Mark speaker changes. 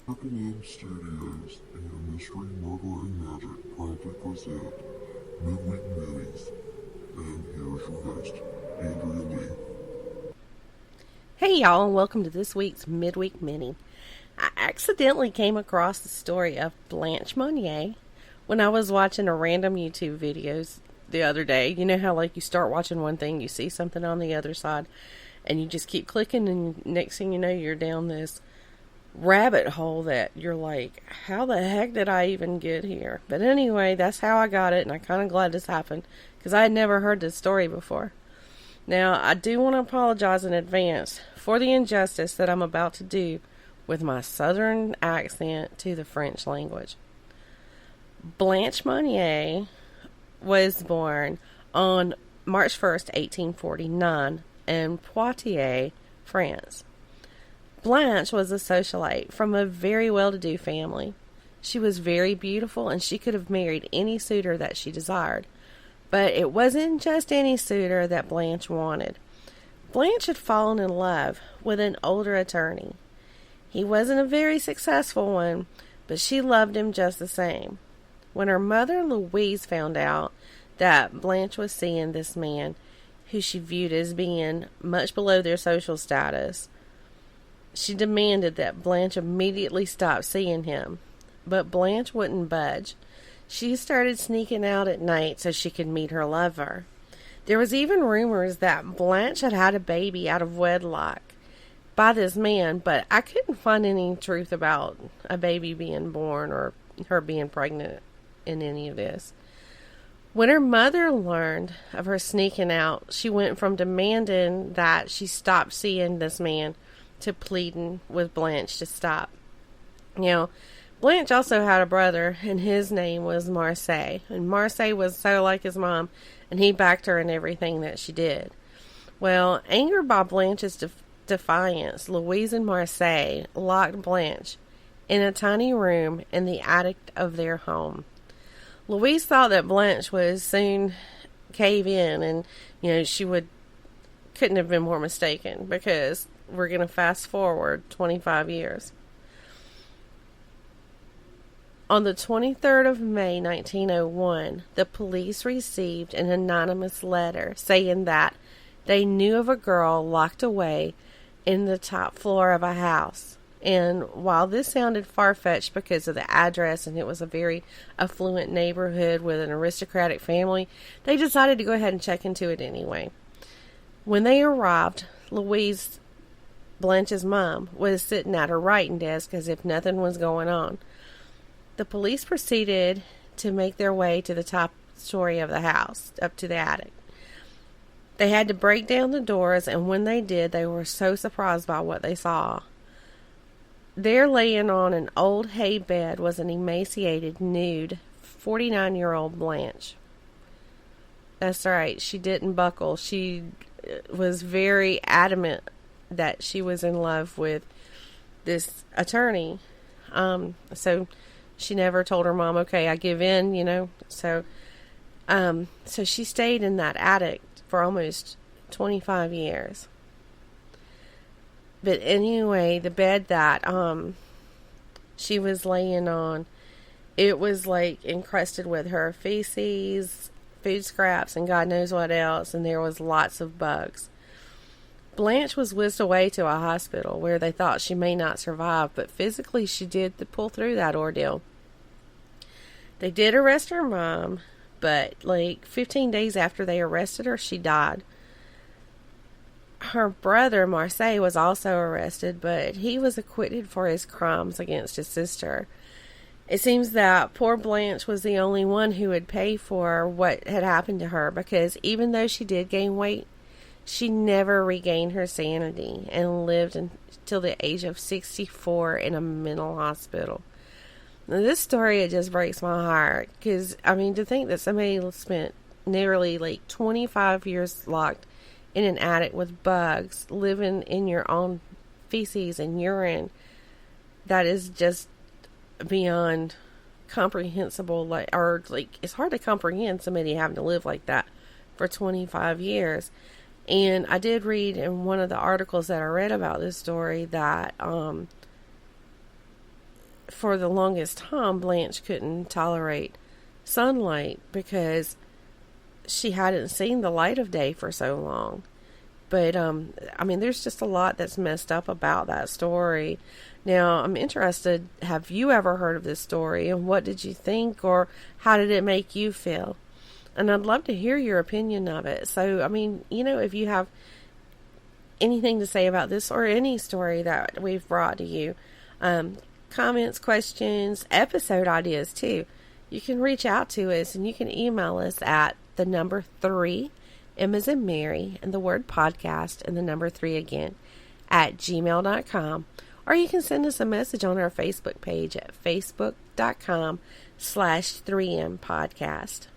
Speaker 1: Triple M Studios and Mystery, Murder, and Magic proudly present Midweek Minis. And here's your host, Andrea Lee.
Speaker 2: Hey y'all, and welcome to this week's Midweek Mini. I accidentally came across the story of Blanche Monnier when I was watching a random YouTube videos the other day. You know how you start watching one thing, you see something on the other side, and you just keep clicking, and next thing you know, you're down this rabbit hole that you're like, how the heck did I even get here? But anyway, that's how I got it, and I'm kind of glad this happened because I had never heard this story before. Now, I do want to apologize in advance for the injustice that I'm about to do with my southern accent to the French language. Blanche Monnier was born on March 1st, 1849 in Poitiers, France. Blanche was a socialite from a very well-to-do family. She was very beautiful, and she could have married any suitor that she desired. But it wasn't just any suitor that Blanche wanted. Blanche had fallen in love with an older attorney. He wasn't a very successful one, but she loved him just the same. When her mother Louise found out that Blanche was seeing this man, who she viewed as being much below their social status, she demanded that Blanche immediately stop seeing him. But Blanche wouldn't budge. She started sneaking out at night so she could meet her lover. There was even rumors that Blanche had had a baby out of wedlock by this man, but I couldn't find any truth about a baby being born or her being pregnant in any of this. When her mother learned of her sneaking out, she went from demanding that she stop seeing this man to pleading with Blanche to stop. Now, Blanche also had a brother, and his name was Marseille. And Marseille was so like his mom, and he backed her in everything that she did. Well, angered by Blanche's defiance, Louise and Marseille locked Blanche in a tiny room in the attic of their home. Louise thought that Blanche would soon cave in, and couldn't have been more mistaken, because we're going to fast forward 25 years. On the 23rd of May, 1901, the police received an anonymous letter saying that they knew of a girl locked away in the top floor of a house. And while this sounded far-fetched because of the address, and it was a very affluent neighborhood with an aristocratic family, they decided to go ahead and check into it anyway. When they arrived, Louise, Blanche's mom, was sitting at her writing desk as if nothing was going on. The police proceeded to make their way to the top story of the house, up to the attic. They had to break down the doors, and when they did, they were so surprised by what they saw. There, laying on an old hay bed, was an emaciated, nude, 49-year-old Blanche. That's right, she didn't buckle. She was very adamant that she was in love with this attorney. So she never told her mom, okay, I give in, So she stayed in that attic for almost 25 years. But anyway, the bed that she was laying on, it was encrusted with her feces, food scraps, and God knows what else, and there was lots of bugs. Blanche was whisked away to a hospital where they thought she may not survive, but physically she did pull through that ordeal. They did arrest her mom, but 15 days after they arrested her, she died. Her brother, Marseille, was also arrested, but he was acquitted for his crimes against his sister. It seems that poor Blanche was the only one who would pay for what had happened to her, because even though she did gain weight, she never regained her sanity and lived until the age of 64 in a mental hospital. Now, this story, it just breaks my heart, because, to think that somebody spent nearly 25 years locked in an attic with bugs, living in your own feces and urine, that is just beyond comprehensible. It's hard to comprehend somebody having to live like that for 25 years. And I did read in one of the articles that I read about this story that for the longest time, Blanche couldn't tolerate sunlight because she hadn't seen the light of day for so long. But, I mean, there's just a lot that's messed up about that story. Now, I'm interested, have you ever heard of this story, and what did you think, or how did it make you feel? And I'd love to hear your opinion of it. So, I mean, if you have anything to say about this or any story that we've brought to you, comments, questions, episode ideas too, you can reach out to us and you can email us at the number 3, M as in Mary, and the word podcast, and the number 3 again, at gmail.com. Or you can send us a message on our Facebook page at facebook.com/3M podcast.